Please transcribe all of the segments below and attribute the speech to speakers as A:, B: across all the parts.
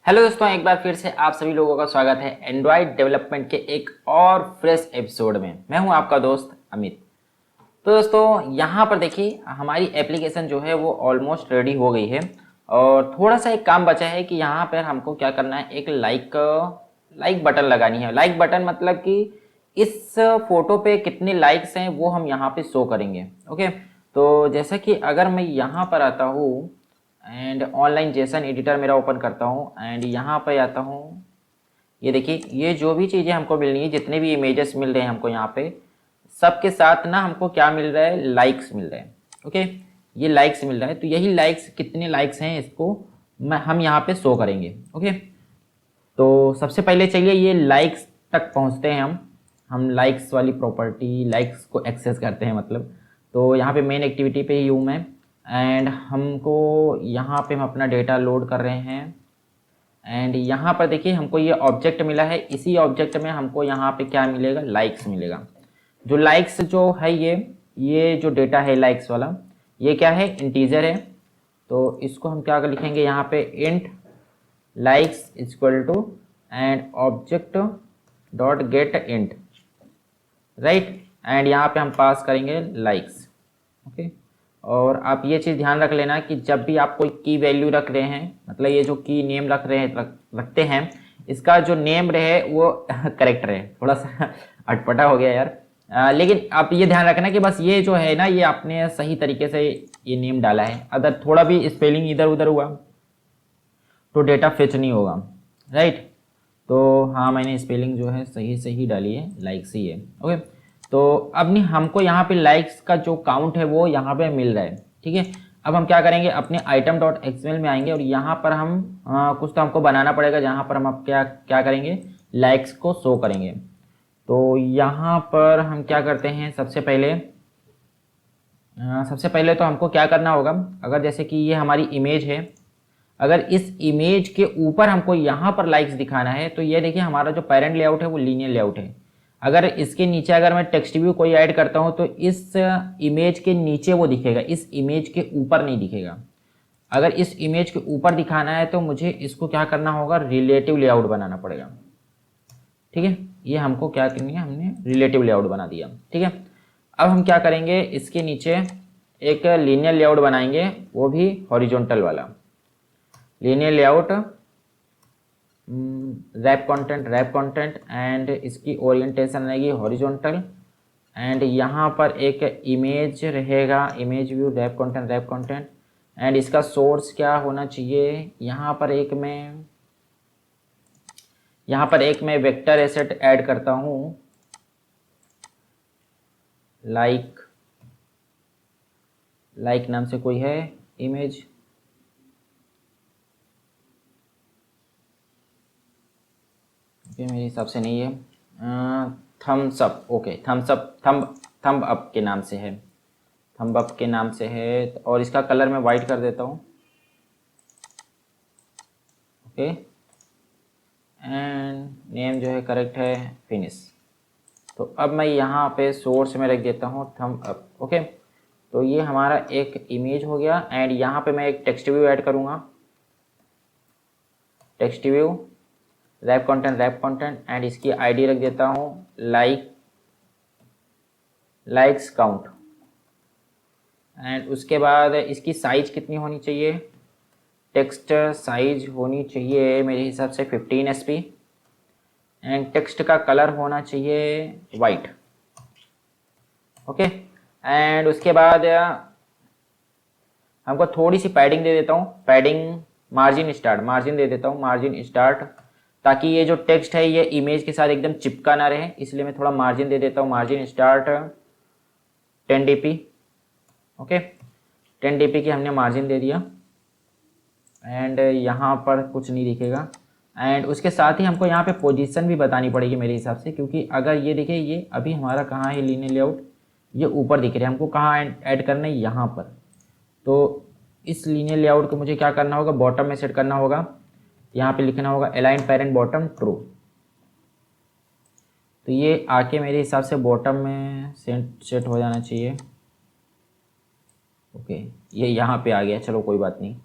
A: Hello दोस्तों, एक बार फिर से आप सभी लोगों का स्वागत है एंड्रॉयड डेवलपमेंट के एक और फ्रेश एपिसोड में। मैं हूं आपका दोस्त अमित। तो दोस्तों यहाँ पर देखिए, हमारी एप्लीकेशन जो है वो ऑलमोस्ट रेडी हो गई है और थोड़ा सा एक काम बचा है कि यहाँ पर हमको क्या करना है, एक लाइक बटन लगानी है। लाइक बटन मतलब कि इस फोटो पे कितने लाइक्स हैं वो हम यहाँ पे शो करेंगे। ओके, तो जैसा कि अगर मैं यहाँ पर आता हूँ एंड ऑनलाइन जेसन एडिटर मेरा ओपन करता हूँ एंड यहाँ पर आता हूँ, ये देखिए ये जो भी चीज़ें हमको मिलनी है, जितने भी इमेजेस मिल रहे हैं हमको यहाँ पे, सबके साथ ना हमको क्या मिल रहा है, लाइक्स मिल रहे हैं। ओके, ये लाइक्स मिल रहा है, तो यही लाइक्स कितने लाइक्स हैं इसको हम यहाँ पे शो करेंगे। ओके, तो सबसे पहले चलिए ये लाइक्स तक पहुँचते हैं। हम लाइक्स वाली प्रॉपर्टी, लाइक्स को एक्सेस करते हैं मतलब। तो यहाँ पे मेन एक्टिविटी पे ही हूँ मैं एंड हमको यहाँ पे हम अपना डेटा लोड कर रहे हैं एंड यहाँ पर देखिए हमको ये ऑब्जेक्ट मिला है। इसी ऑब्जेक्ट में हमको यहाँ पे क्या मिलेगा, लाइक्स मिलेगा। जो लाइक्स जो है ये जो डेटा है लाइक्स वाला, ये क्या है, इंटीजर है। तो इसको हम क्या लिखेंगे यहाँ पे, int likes equal to and object dot get int, right. And यहाँ पे हम पास करेंगे लाइक्स। ओके, और आप ये चीज़ ध्यान रख लेना कि जब भी आप कोई की वैल्यू रख रहे हैं, मतलब ये जो की नेम रख रहे हैं रखते हैं, इसका जो नेम रहे वो करेक्ट रहे। थोड़ा सा अटपटा हो गया यार, लेकिन आप ये ध्यान रखना कि बस ये जो है ना, ये आपने सही तरीके से ये नेम डाला है। अगर थोड़ा भी स्पेलिंग इधर उधर हुआ तो डेटा फेच नहीं होगा, राइट। तो हाँ, मैंने स्पेलिंग जो है सही से ही डाली है, लाइक्स ही है। ओके, तो अब नहीं, हमको यहाँ पे लाइक्स का जो काउंट है वो यहाँ पे मिल रहा है, ठीक है। अब हम क्या करेंगे, अपने आइटम डॉट एक्सएमएल में आएंगे और यहाँ पर हम कुछ तो हमको बनाना पड़ेगा, जहाँ पर हम अब क्या क्या करेंगे, लाइक्स को शो करेंगे। तो यहाँ पर हम क्या करते हैं, सबसे पहले तो हमको क्या करना होगा, अगर जैसे कि ये हमारी इमेज है, अगर इस इमेज के ऊपर हमको यहाँ पर लाइक्स दिखाना है, तो ये देखिए हमारा जो पेरेंट लेआउट है वो लीनियर लेआउट है। अगर इसके नीचे अगर मैं टेक्स्ट व्यू कोई ऐड करता हूँ तो इस इमेज के नीचे वो दिखेगा, इस इमेज के ऊपर नहीं दिखेगा। अगर इस इमेज के ऊपर दिखाना है तो मुझे इसको क्या करना होगा, रिलेटिव लेआउट बनाना पड़ेगा, ठीक है। ये हमको क्या करनी है, हमने रिलेटिव लेआउट बना दिया, ठीक है। अब हम क्या करेंगे, इसके नीचे एक लीनियर लेआउट बनाएंगे, वो भी हॉरिजॉन्टल वाला linear layout, wrap content and इसकी ओरिएंटेशन रहेगी हॉरिजॉन्टल। एंड यहाँ पर एक इमेज रहेगा, image view wrap content and इसका सोर्स क्या होना चाहिए, यहाँ पर एक मैं वेक्टर एसेट ऐड करता हूँ, लाइक नाम से कोई है इमेज, मेरे हिसाब से नहीं है, thumbs up, okay, thumb up के नाम से है, थम्ब अप के नाम से है। और इसका कलर मैं वाइट कर देता हूँ, ओके। एंड नेम जो है करेक्ट है, फिनिश। तो अब मैं यहाँ पे सोर्स में रख देता हूँ थम्ब अप, ओके। तो ये हमारा एक इमेज हो गया एंड यहाँ पे मैं एक टेक्स्ट व्यू ऐड करूँगा, text view wrap content and इसकी आईडी रख देता हूँ लाइक्स काउंट। एंड उसके बाद इसकी साइज कितनी होनी चाहिए, टेक्स्ट साइज होनी चाहिए मेरे हिसाब से 15 SP एंड टेक्स्ट का कलर होना चाहिए वाइट, ओके। एंड उसके बाद हमको थोड़ी सी पैडिंग दे देता हूँ, पैडिंग मार्जिन दे देता हूँ, मार्जिन स्टार्ट, ताकि ये जो टेक्स्ट है ये इमेज के साथ एकदम चिपका ना रहे, इसलिए मैं थोड़ा मार्जिन दे देता हूँ, margin start 10 dp, okay. 10 dp की हमने मार्जिन दे दिया एंड यहाँ पर कुछ नहीं दिखेगा। एंड उसके साथ ही हमको यहाँ पे पोजीशन भी बतानी पड़ेगी मेरे हिसाब से, क्योंकि अगर ये देखिए ये अभी हमारा कहाँ है लीनियर लेआउट, ये ऊपर दिख रहे हैं, हमको कहाँ ऐड करना है, यहाँ पर। तो इस लीनियर लेआउट को मुझे क्या करना होगा, बॉटम में सेट करना होगा, यहाँ पे लिखना होगा अलाइन पेरेंट बॉटम ट्रू। तो ये आके मेरे हिसाब से बॉटम में सेट हो जाना चाहिए, ओके। ये यहाँ पे आ गया, चलो कोई बात नहीं।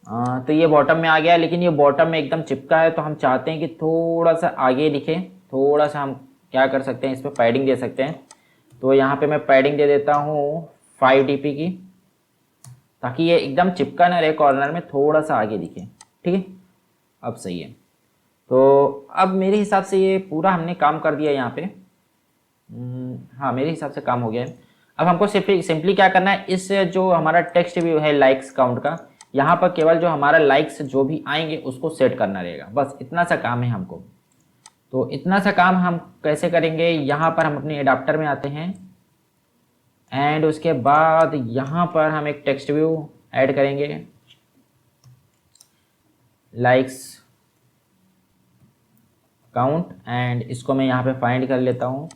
A: तो ये बॉटम में आ गया, लेकिन ये बॉटम में एकदम चिपका है, तो हम चाहते हैं कि थोड़ा सा आगे दिखे। थोड़ा सा हम क्या कर सकते हैं, इस पर पैडिंग दे सकते हैं। तो यहाँ पे मैं पैडिंग दे देता हूँ 5 dp की, ताकि ये एकदम चिपका ना रहे, कॉर्नर में थोड़ा सा आगे दिखे। ठीक है, अब सही है। तो अब मेरे हिसाब से ये पूरा हमने काम कर दिया यहाँ पे। हाँ, मेरे हिसाब से काम हो गया है। अब हमको सिंपली क्या करना है, इस जो हमारा टेक्स्ट व्यू है लाइक्स काउंट का, यहाँ पर केवल जो हमारा लाइक्स जो भी आएंगे उसको सेट करना रहेगा। बस इतना सा काम है हमको। तो इतना सा काम हम कैसे करेंगे, यहाँ पर हम अपने एडाप्टर में आते हैं एंड उसके बाद यहाँ पर हम एक टेक्स्ट व्यू ऐड करेंगे, लाइक्स काउंट, एंड इसको मैं यहाँ पे फाइंड कर लेता हूँ।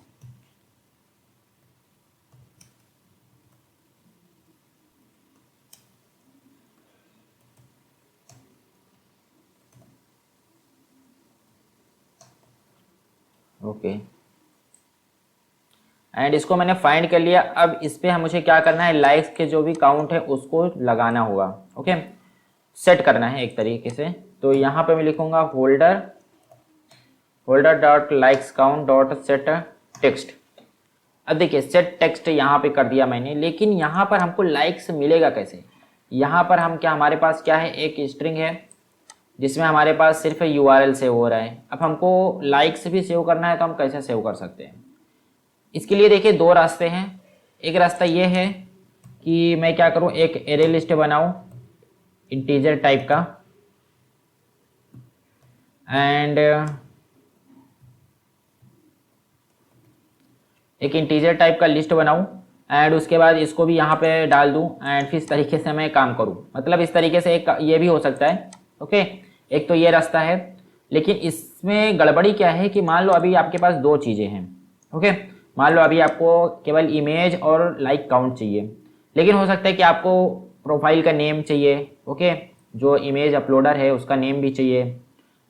A: ओके, एंड इसको मैंने फाइंड कर लिया। अब इस पर मुझे क्या करना है, लाइक्स के जो भी काउंट है उसको लगाना होगा। ओके, सेट करना है एक तरीके से। तो यहाँ पे मैं लिखूंगा holder dot likes count dot set text. अब देखिए सेट टेक्स्ट यहाँ पे कर दिया मैंने, लेकिन यहाँ पर हमको लाइक्स मिलेगा कैसे। यहाँ पर हम क्या, हमारे पास क्या है, एक स्ट्रिंग है जिसमें हमारे पास सिर्फ URL सेव हो रहा है। अब हमको लाइक्स भी सेव करना है, तो हम कैसे सेव कर सकते हैं। इसके लिए देखिए 2 रास्ते हैं। एक रास्ता ये है कि मैं क्या करूं, एक एरे लिस्ट बनाऊं इंटीजर टाइप का, एंड एक इंटीजर टाइप का लिस्ट बनाऊं, एंड उसके बाद इसको भी यहाँ पे डाल दूं, एंड फिर इस तरीके से मैं काम करूं। मतलब इस तरीके से एक ये भी हो सकता है। ओके, एक तो ये रास्ता है, लेकिन इसमें गड़बड़ी क्या है कि मान लो अभी आपके पास 2 चीज़ें हैं। ओके, मान लो अभी आपको केवल इमेज और लाइक काउंट चाहिए, लेकिन हो सकता है कि आपको प्रोफाइल का नेम चाहिए। ओके, जो इमेज अपलोडर है उसका नेम भी चाहिए,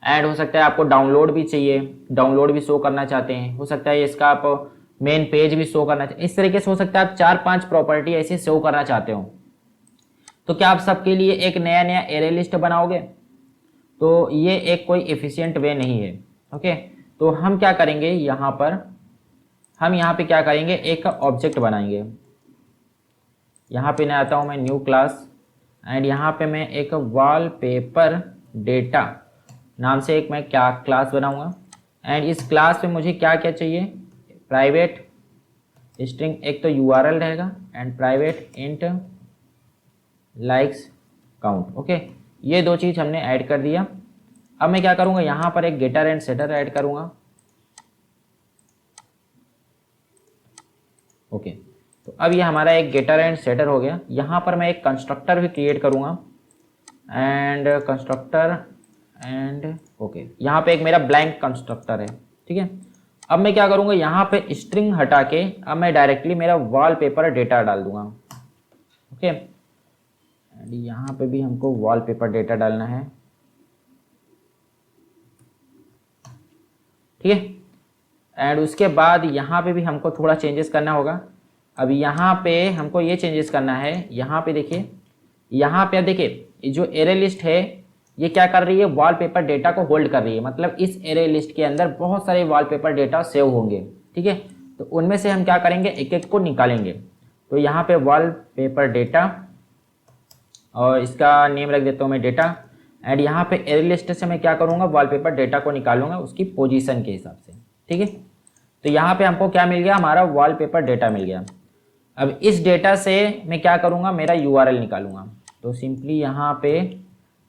A: एंड हो सकता है आपको डाउनलोड भी चाहिए, डाउनलोड भी शो करना चाहते हैं। हो सकता है इसका आप मेन पेज भी शो करना चाहिए। इस तरीके से हो सकता है आप 4-5 प्रॉपर्टी ऐसे शो करना चाहते हो। तो क्या आप सबके लिए एक नया एरे लिस्ट बनाओगे, तो ये एक कोई एफिशिएंट वे नहीं है। ओके, तो हम क्या करेंगे, यहाँ पे क्या करेंगे, एक ऑब्जेक्ट बनाएंगे। यहाँ पे मैं आता हूँ, मैं न्यू क्लास, एंड यहाँ पे मैं एक वॉलपेपर डेटा नाम से एक मैं क्या क्लास बनाऊंगा। एंड इस क्लास में मुझे क्या क्या चाहिए, प्राइवेट स्ट्रिंग, एक तो URL रहेगा, and private int likes count. Okay, ये 2 चीज़ हमने ऐड कर दिया। अब मैं क्या करूँगा, यहाँ पर एक गेटर एंड सेटर ऐड करूँगा। ओके, तो अब ये हमारा एक गेटर एंड सेटर हो गया। यहाँ पर मैं एक कंस्ट्रक्टर भी क्रिएट करूँगा, एंड कंस्ट्रक्टर एंड ओके, यहाँ पे एक मेरा ब्लैंक कंस्ट्रक्टर है। ठीक है, अब मैं क्या करूँगा, यहाँ पे स्ट्रिंग हटा के अब मैं डायरेक्टली मेरा वॉलपेपर डेटा डाल दूंगा। ओके, एंड यहाँ पे भी हमको वॉलपेपर डेटा डालना है। ठीक है, एंड उसके बाद यहाँ पे भी हमको थोड़ा चेंजेस करना होगा। अब यहाँ पे हमको ये चेंजेस करना है। यहाँ पे देखिए, यहाँ पे देखिए जो एरे लिस्ट है ये क्या कर रही है, वॉलपेपर डेटा को होल्ड कर रही है। मतलब इस एरे लिस्ट के अंदर बहुत सारे वॉलपेपर डेटा सेव होंगे। ठीक है, तो उनमें से हम क्या करेंगे, एक एक को निकालेंगे। तो यहाँ पे वॉलपेपर डेटा, और इसका नेम रख देता हूँ मैं डेटा, एंड यहाँ पे एरे लिस्ट से मैं क्या करूँगा, वॉलपेपर डेटा को निकालूंगा उसकी पोजीशन के हिसाब से। ठीक है, तो यहाँ पे हमको क्या मिल गया, हमारा वॉलपेपर डेटा मिल गया। अब इस डेटा से मैं क्या करूँगा, मेरा URL निकालूंगा। तो सिंपली यहाँ पे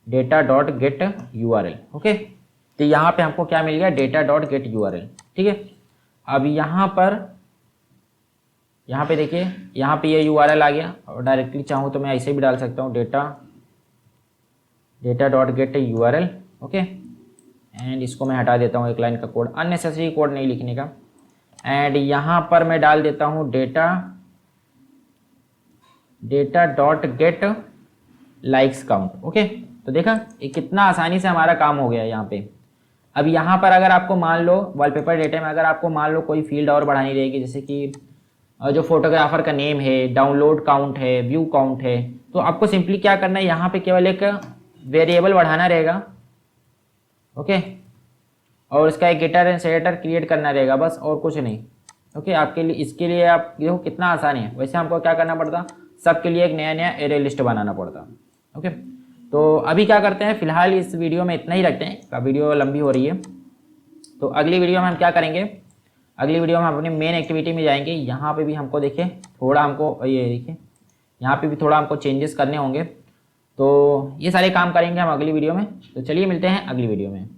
A: data dot gate URL। Okay, तो यहाँ पे हमको क्या मिल गया, डेटा डॉट गेट URL। ठीक है, अब यहाँ पे देखिए, यहाँ पे ये URL आ गया, और डायरेक्टली चाहूँ तो मैं ऐसे भी डाल सकता हूँ, data dot gate URL। Okay, and इसको मैं हटा देता हूँ, एक लाइन का कोड, अननेसेसरी कोड नहीं लिखने का। एंड यहाँ पर मैं डाल देता हूँ data dot gate likes count. Okay, तो देखा ये कितना आसानी से हमारा काम हो गया यहाँ पे। अब यहाँ पर अगर आपको मान लो वॉलपेपर डेटा में अगर आपको मान लो कोई फील्ड और बढ़ानी रहेगी, जैसे कि जो फोटोग्राफर का नेम है, डाउनलोड काउंट है, व्यू काउंट है, तो आपको सिंपली क्या करना है, यहाँ पे केवल एक वेरिएबल बढ़ाना रहेगा, ओके, और इसका एक गेटर एंड सेटर क्रिएट करना रहेगा, बस और कुछ नहीं। ओके, आपके लिए इसके लिए आप देखो कितना आसान है। वैसे हमको क्या करना पड़ता, सबके लिए एक नया नया एरे लिस्ट बनाना पड़ता। ओके, तो अभी क्या करते हैं, फिलहाल इस वीडियो में इतना ही रखते हैं, वीडियो लंबी हो रही है। तो अगली वीडियो में हम क्या करेंगे, अगली वीडियो में हम अपनी मेन एक्टिविटी में जाएंगे। यहाँ पे भी हमको देखिए थोड़ा हमको ये देखिए यहाँ पे भी थोड़ा हमको चेंजेस करने होंगे। तो ये सारे काम करेंगे हम अगली वीडियो में। तो चलिए मिलते हैं अगली वीडियो में।